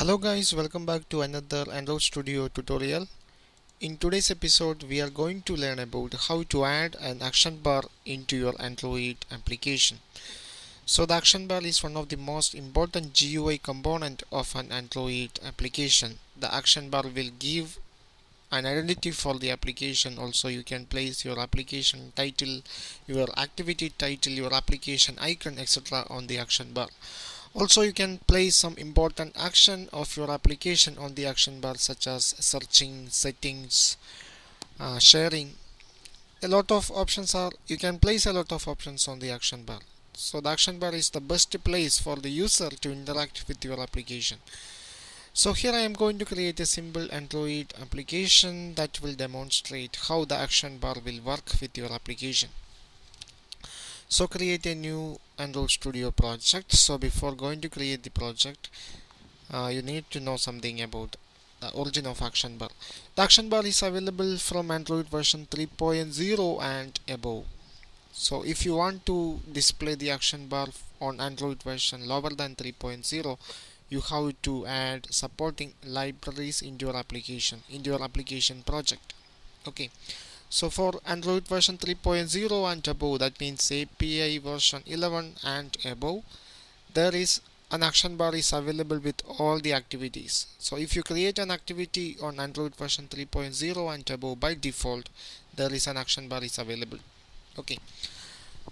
Hello guys, welcome back to another Android Studio tutorial. In today's episode, we are going to learn about how to add an action bar into your Android application. So the action bar is one of the most important GUI component of an Android application. The action bar will give an identity for the application. Also, you can place your application title, your activity title, your application icon, etc. on the action bar. Also, you can place some important action of your application on the action bar, such as searching, settings, sharing. A lot of options are, you can place a lot of options on the action bar. So the action bar is the best place for the user to interact with your application. So here I am going to create a simple Android application that will demonstrate how the action bar will work with your application. So create a new Android Studio project. So before going to create the project, you need to know something about the origin of action bar. The action bar is available from Android version 3.0 and above. So if you want to display the action bar on Android version lower than 3.0, you have to add supporting libraries into your application project. Okay. So for Android version 3.0 and above, that means API version 11 and above, there is an action bar is available with all the activities. So if you create an activity on Android version 3.0 and above, by default there is an action bar is available. Okay.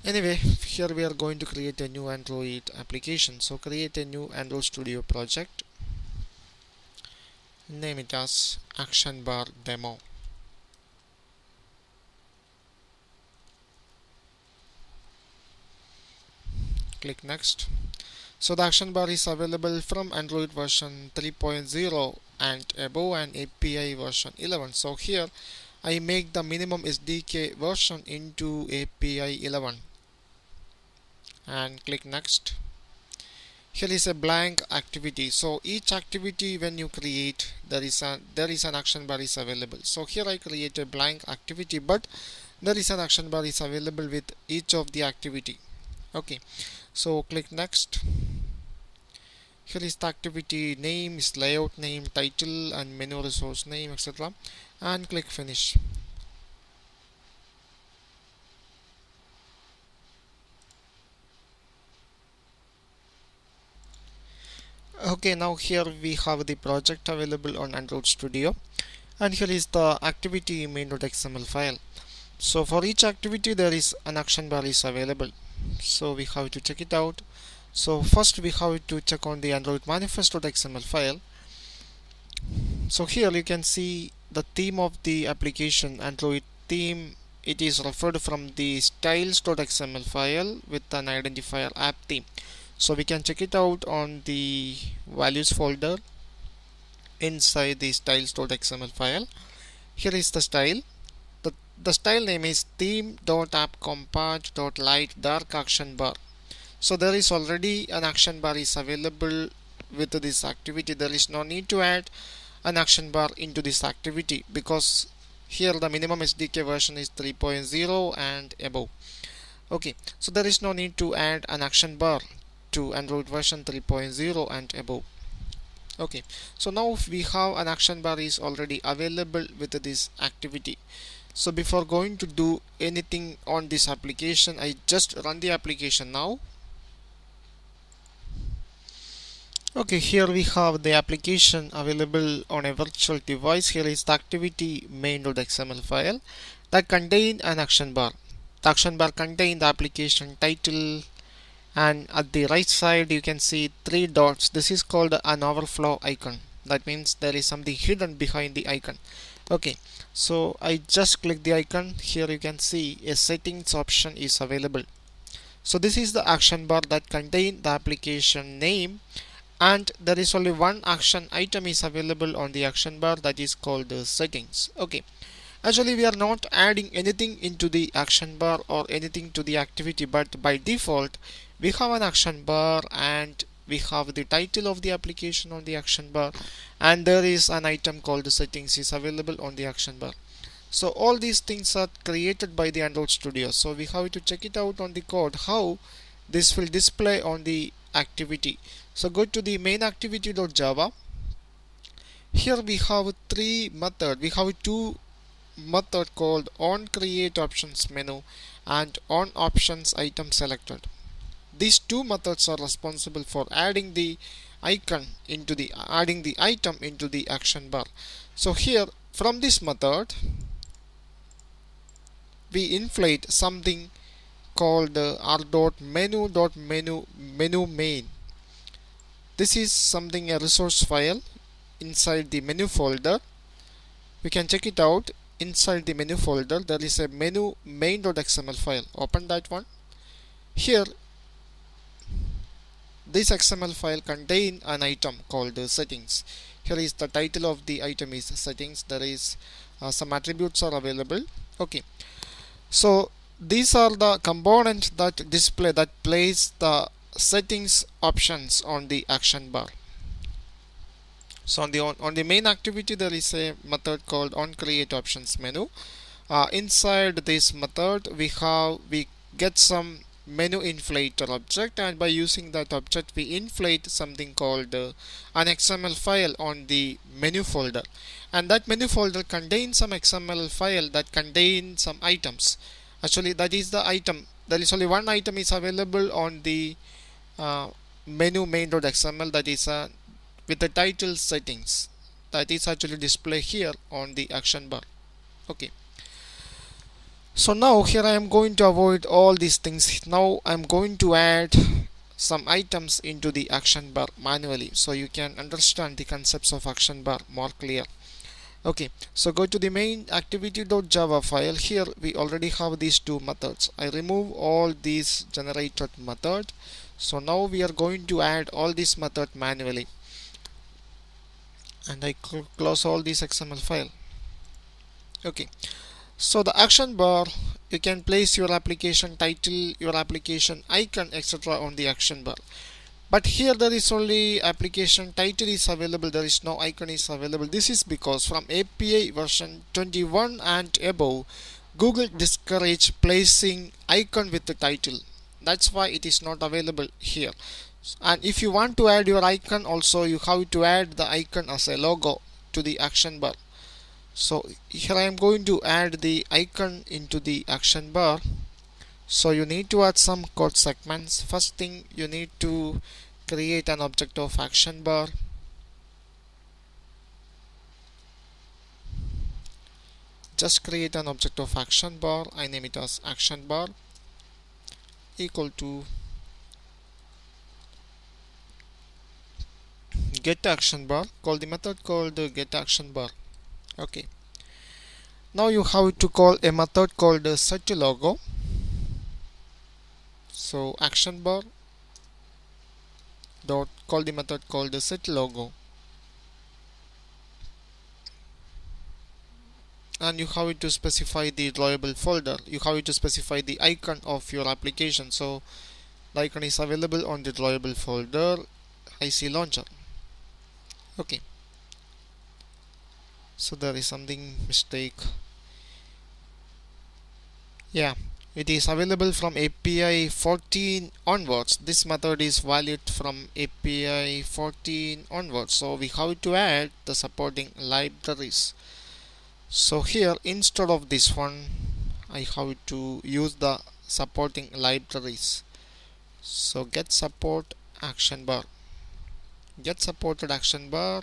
Anyway, here we are going to create a new Android application. So create a new Android Studio project. Name it as action bar demo. Click next. So the action bar is available from Android version 3.0 and above and API version 11. So here I make the minimum SDK version into API 11 and click next. Here is a blank activity. So each activity when you create, there is an action bar is available. So here I create a blank activity, but there is an action bar is available with each of the activity. Okay, so click next. Here is the activity name, is layout name, title and menu resource name, etc. and click finish. Okay, now here we have the project available on Android Studio, and here is the activity main.xml file. So for each activity there is an action bar is available. So we have to check it out. So first we have to check on the Android manifest.xml file. So here you can see the theme of the application, Android theme. It is referred from the styles.xml file with an identifier app theme. So we can check it out on the values folder inside the styles.xml file. Here is the style. The style name is theme.appcompat.light dark action bar. So there is already an action bar is available with this activity. There is no need to add an action bar into this activity because here the minimum SDK version is 3.0 and above. Okay, so there is no need to add an action bar to Android version 3.0 and above. Okay, so now we have an action bar is already available with this activity. So before going to do anything on this application, I just run the application now. Okay, here we have the application available on a virtual device. Here is the activity main.xml file that contain an action bar. The action bar contain the application title, and at the right side you can see 3 dots. This is called an overflow icon. That means there is something hidden behind the icon. Okay, so I just click the icon. Here you can see a settings option is available. So this is the action bar that contain the application name, and there is only one action item is available on the action bar, that is called the settings. Okay, actually we are not adding anything into the action bar or anything to the activity, but by default we have an action bar and we have the title of the application on the action bar, and there is an item called the settings is available on the action bar. So all these things are created by the Android Studio. So we have to check it out on the code how this will display on the activity. So go to the main activity.java Here we have three method. We have two method called on create options menu and on options item selected. These two methods are responsible for adding the item into the action bar. So here from this method we inflate something called r.menu main. This is something a resource file inside the menu folder. We can check it out. Inside the menu folder there is a menu main.xml file. Open that one. Here this XML file contain an item called settings. Here is the title of the item is settings. There is some attributes are available. Okay, so these are the components that place the settings options on the action bar. So on the main activity there is a method called on create options menu. Inside this method we get some menu inflator object, and by using that object we inflate something called an XML file on the menu folder, and that menu folder contains some XML file that contains some items. Actually that is the item. There is only one item is available on the menu main.xml, that is with the title settings, that is actually displayed here on the action bar. Okay, so now here I am going to avoid all these things. Now I am going to add some items into the action bar manually, so you can understand the concepts of action bar more clear. Okay, so go to the main activity.java file. Here we already have these two methods. I remove all these generated method. So now we are going to add all these method manually, and I close all these XML file. Okay, so the action bar, you can place your application title, your application icon, etc. on the action bar. But here there is only application title is available, there is no icon is available. This is because from API version 21 and above, Google discourage placing icon with the title. That's why it is not available here. And if you want to add your icon also, you have to add the icon as a logo to the action bar. So here I am going to add the icon into the action bar. So you need to add some code segments. First thing, you need to create an object of action bar. Just create an object of action bar. I name it as action bar equal to get action bar. Call the method called get action bar. Okay, now you have to call a method called set logo. So action bar dot call the method called set logo, and you have to specify the drawable folder. You have to specify the icon of your application. So the icon is available on the drawable folder IC launcher. Okay, so there is something mistake. Yeah, it is available from API 14 onwards. This method is valid from API 14 onwards. So we have to add the supporting libraries. So here instead of this one, I have to use the supporting libraries. So get support action bar, get supported action bar,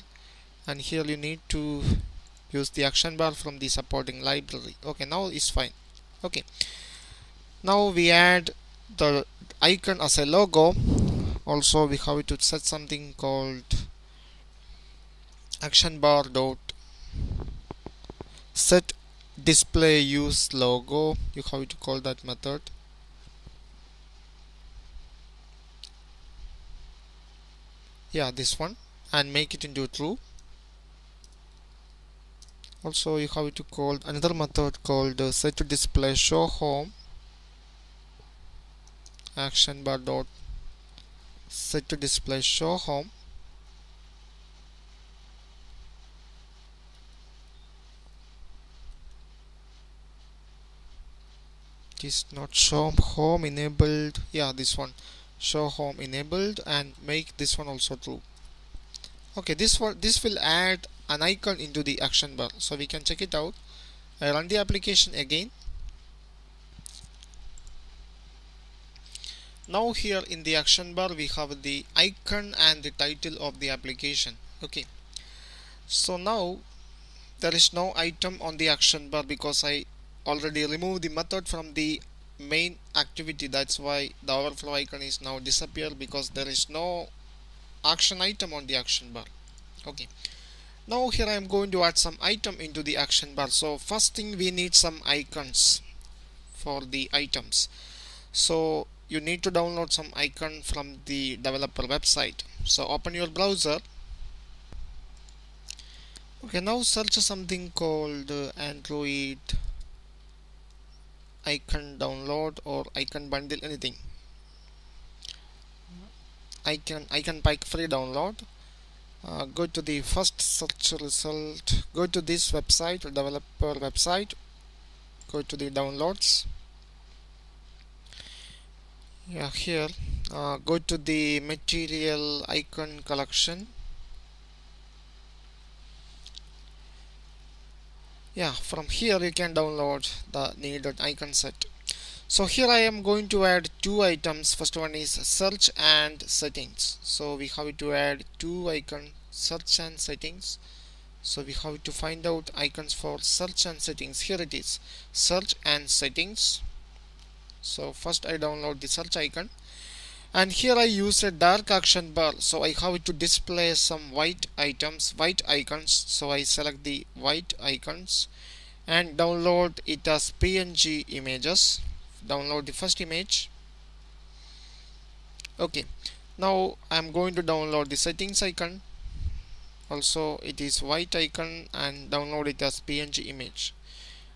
and here you need to use the action bar from the supporting library. Okay, now it's fine. Okay, now we add the icon as a logo. Also we have to set something called action bar dot set display use logo. You have to call that method. Yeah, this one, and make it into true. Also you have to call another method called set display show home action bar dot set display show home. It is not show home enabled. Yeah, this one, show home enabled, and make this one also true. Okay, this will add an icon into the action bar. So we can check it out. I run the application again. Now here in the action bar we have the icon and the title of the application. Okay, so now there is no item on the action bar because I already removed the method from the main activity. That's why the overflow icon is now disappeared, because there is no action item on the action bar. Okay, now here I am going to add some item into the action bar. So first thing, we need some icons for the items. So you need to download some icon from the developer website. So open your browser. Okay, now search something called Android icon download or icon bundle, anything. Icon pack free download. Go to the first search result, go to this website, developer website, go to the downloads. Yeah, here go to the material icon collection. Yeah, from here you can download the needed icon set. So here I am going to add two items. First one is search and settings. So we have to add two icons, search and settings. So we have to find out icons for search and settings. Here it is, search and settings. So first I download the search icon, and here I use a dark action bar. So I have to display some white items, white icons. So I select the white icons and download it as PNG images. Download the first image. Okay, now I'm going to download the settings icon. Also it is white icon, and download it as PNG image.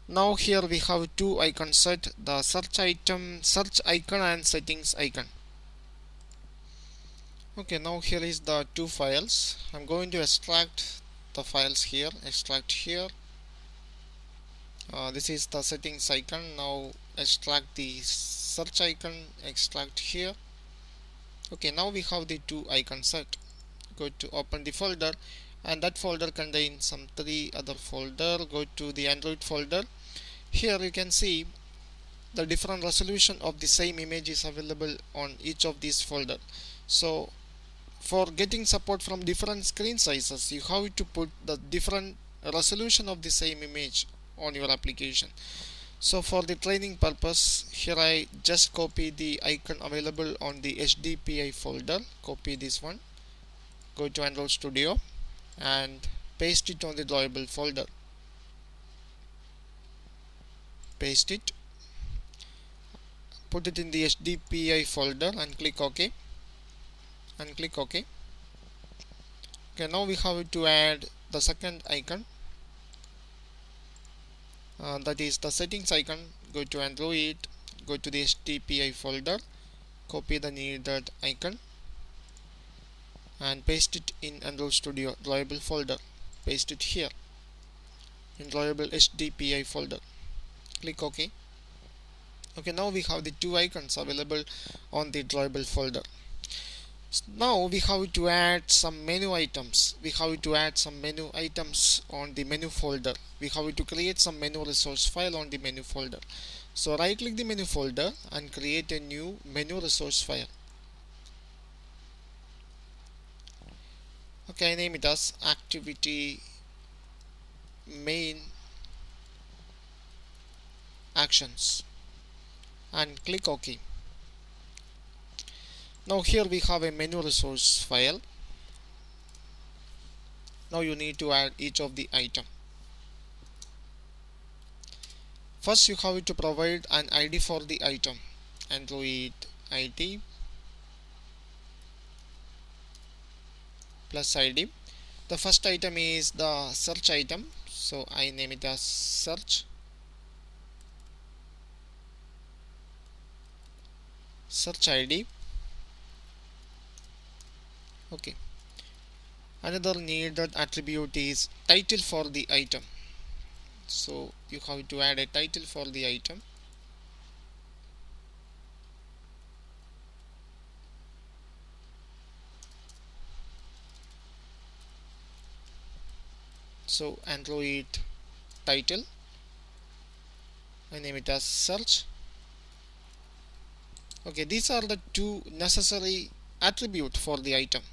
Now here we have two icons set, the search icon and settings icon. Okay, now here is the two files. I'm going to extract the files here, extract here. This is the settings icon. Now extract the search icon, extract here. Okay, now we have the two icons set. Go to open the folder, and that folder contains some three other folder. Go to the Android folder. Here you can see the different resolution of the same image is available on each of these folder. So for getting support from different screen sizes, you have to put the different resolution of the same image on your application. So for the training purpose, here I just copy the icon available on the HDPI folder. Copy this one, go to Android Studio and paste it on the drawable folder. Paste it, put it in the HDPI folder and click OK. And click OK. Okay, now we have to add the second icon. That is the settings icon. Go to Android, go to the HDPI folder, copy the needed icon and paste it in Android Studio drawable folder. Paste it here in drawable HDPI folder. Click OK. Okay, now we have the two icons available on the drawable folder. Now we have to add some menu items. We have to add some menu items on the menu folder. We have to create some menu resource file on the menu folder. So right click the menu folder and create a new menu resource file. Okay, I name it as activity main actions and click OK. Now here we have a menu resource file. Now you need to add each of the item. First you have to provide an ID for the item. Android ID plus ID. The first item is the search item, so I name it as search ID. Okay, another needed attribute is title for the item, so you have to add a title for the item. So Android title, I name it as search. Okay, these are the two necessary attribute for the item.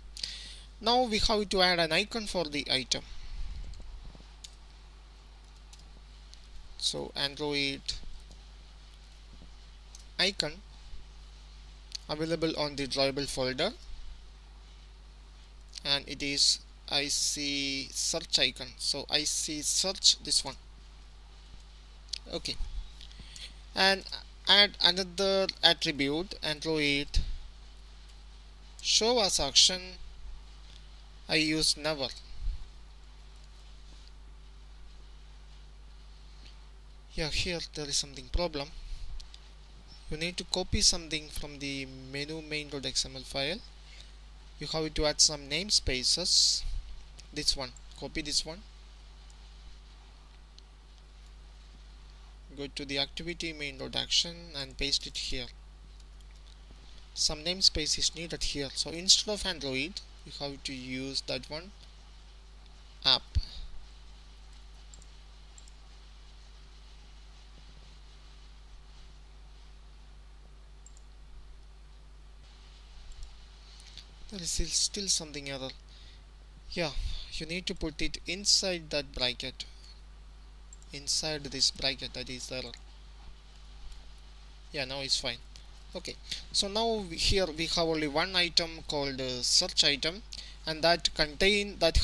Now we have to add an icon for the item. So Android icon available on the drawable folder, and it is I see search icon. So I see search, this one. Okay, and add another attribute, Android show as action. I use never. Yeah, here there is something problem. You need to copy something from the menu main.xml file. You have to add some namespaces. This one, copy this one, go to the activity main.action and paste it here. Some namespace is needed here, so instead of Android you have to use that one, app. There is still something error. Yeah, you need to put it inside that bracket, inside this bracket, that is the error. Yeah, now it's fine. Okay, so now here we have only one item called search item, and that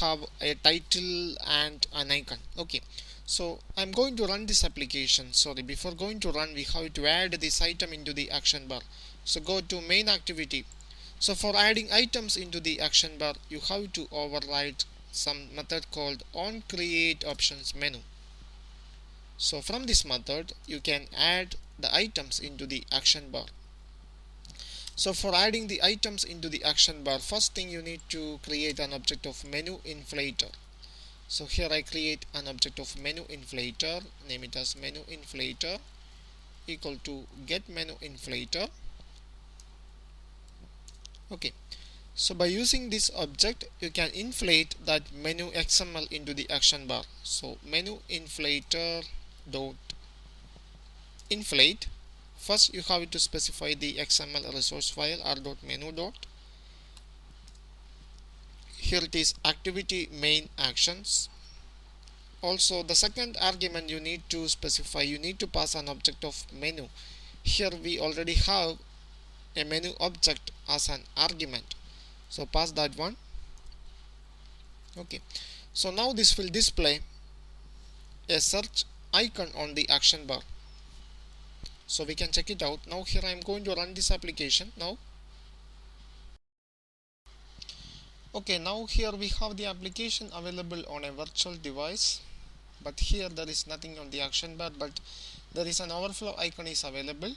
have a title and an icon. Okay, so I'm going to run this application. Sorry, before going to run, we have to add this item into the action bar. So go to main activity. So for adding items into the action bar, you have to override some method called onCreateOptions menu. So from this method you can add the items into the action bar. So for adding the items into the action bar, first thing you need to create an object of menu inflator. So here I create an object of menu inflator, name it as menu inflator, equal to get menu inflator. Okay, so by using this object you can inflate that menu XML into the action bar. So menu inflator dot inflate. First you have to specify the XML resource file r.menu dot. Here it is activity main actions. Also the second argument you need to specify, you need to pass an object of menu. Here we already have a menu object as an argument, so pass that one. Okay, so now this will display a search icon on the action bar, so we can check it out. Now here I am going to run this application now. Okay, now here we have the application available on a virtual device, but here there is nothing on the action bar, but there is an overflow icon is available.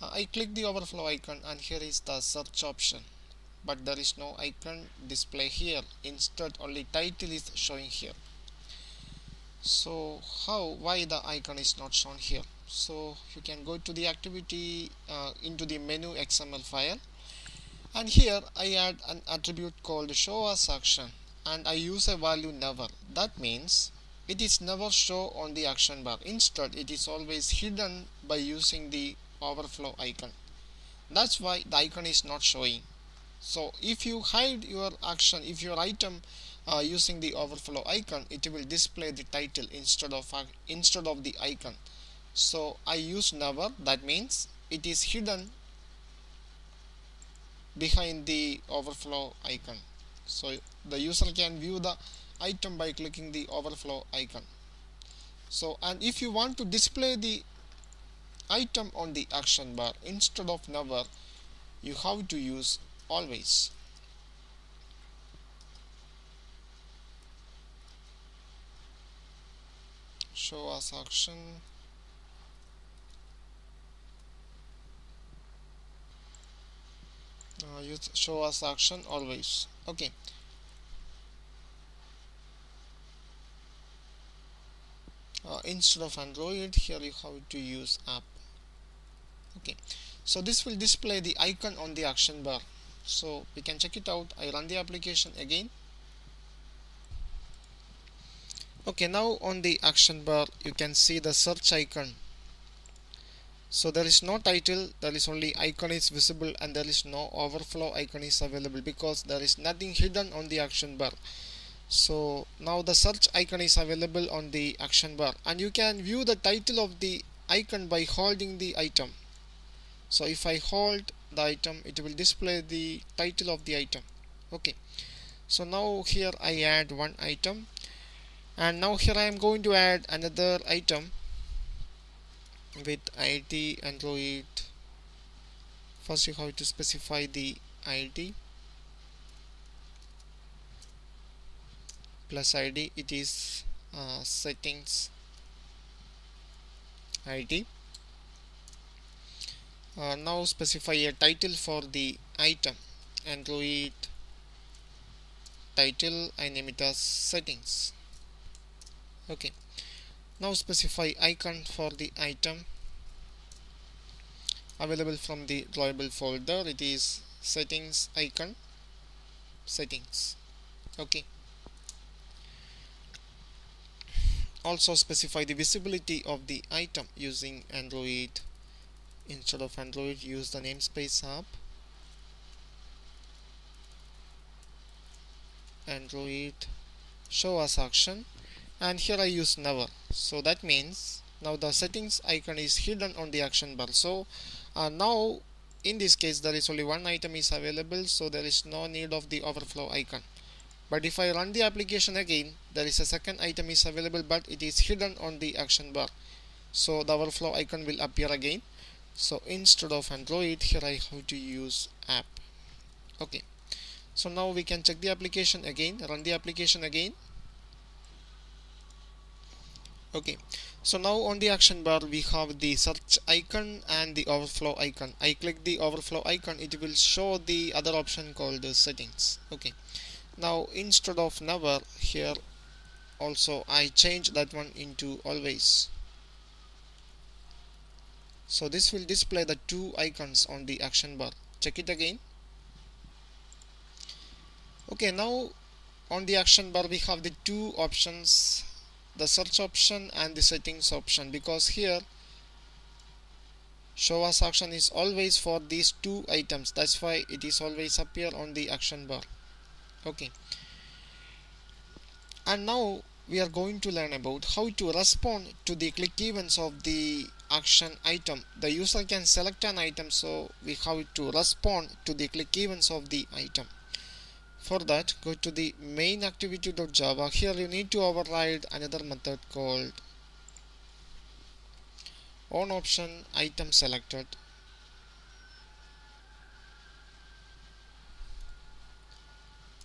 I click the overflow icon and here is the search option, but there is no icon display here. Instead only title is showing here. So why the icon is not shown here? So you can go to the activity into the menu XML file, and here I add an attribute called show as action, and I use a value never. That means it is never show on the action bar. Instead it is always hidden by using the overflow icon. That's why the icon is not showing. So if you hide your action, if your item using the overflow icon, it will display the title instead of the icon. So I use never, that means it is hidden behind the overflow icon. So the user can view the item by clicking the overflow icon. So, and if you want to display the item on the action bar, instead of never you have to use always. Show as action, use show as action always. Okay, instead of Android here you have to use app. Okay, so this will display the icon on the action bar, so we can check it out. I run the application again. Okay, now on the action bar you can see the search icon. So there is no title, there is only icon is visible, and there is no overflow icon is available because there is nothing hidden on the action bar. So now the search icon is available on the action bar, and you can view the title of the icon by holding the item. So if I hold the item, it will display the title of the item. Okay, so now here I add one item, and now here I am going to add another item with ID Android. First you have to specify the ID plus ID, it is settings ID. Now specify a title for the item, Android title, I name it as settings. Okay, now specify icon for the item, available from the drawable folder, it is settings icon settings. Okay, also specify the visibility of the item using Android. Instead of Android, use the namespace app Android show as action, and here I use never. So that means now the settings icon is hidden on the action bar. So now in this case there is only one item is available, so there is no need of the overflow icon. But if I run the application again, there is a second item is available, but it is hidden on the action bar, so the overflow icon will appear again. So instead of Android, here I have to use app. Okay, so now we can check the application again, run the application again. Okay, so now on the action bar we have the search icon and the overflow icon. I click the overflow icon, it will show the other option called the settings. Okay, now instead of never, here also I change that one into always. So this will display the two icons on the action bar. Check it again. Okay, now on the action bar we have the two options, the search option and the settings option, because here show as action is always for these two items, that's why it is always appear on the action bar. Okay, and now we are going to learn about how to respond to the click events of the action item. The user can select an item, so we have to respond to the click events of the item. For that, go to the main activity.java. Here you need to override another method called on option item selected.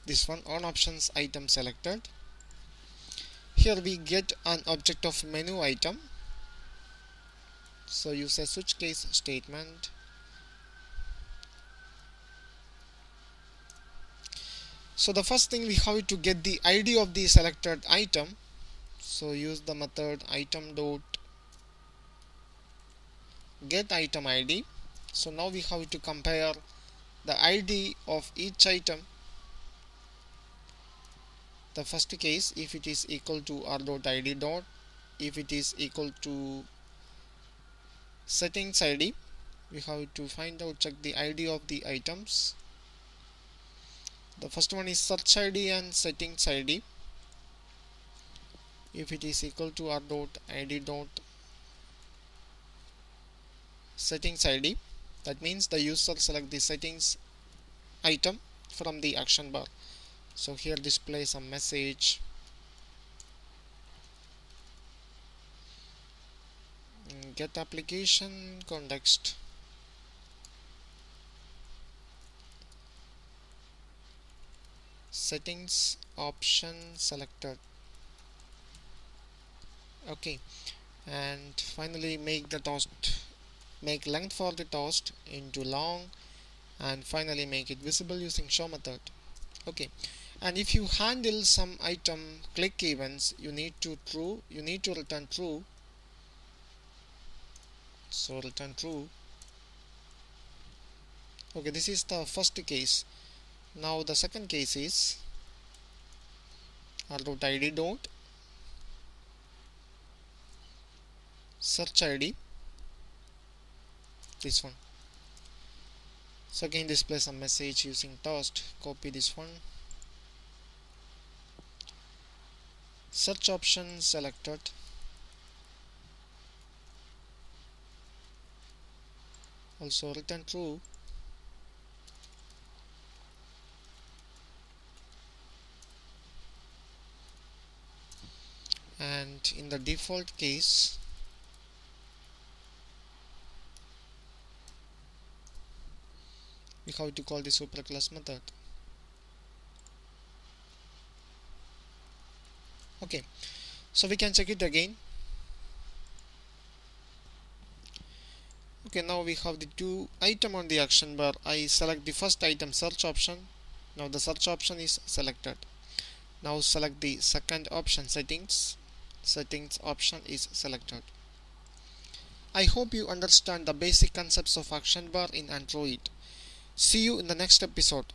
This one, on options item selected. Here we get an object of menu item, so use a switch case statement. So the first thing, we have to get the ID of the selected item, so use the method item dot get item ID. So now we have to compare the ID of each item. The first case, if it is equal to r.id dot, if it is equal to settings ID, we have to find out, check the ID of the items. The first one is search ID and settings ID. If it is equal to r.id dot settings ID, that means the user select the settings item from the action bar. So here display some message, get application context, settings option selected. Okay, and finally make the toast, make length for the toast into long, and finally make it visible using show method. Okay, and if you handle some item click events, you need to return true. So return true. Okay, this is the first case. Now the second case is r.id dot search ID, this one. So again display some message using toast, copy this one, search option selected, also return true, and in the default case we have to call the superclass method. Okay, so we can check it again. Okay, now we have the two item on the action bar. I select the first item, search option. Now the search option is selected. Now select the second option, settings. Settings option is selected. I hope you understand the basic concepts of action bar in Android. See you in the next episode.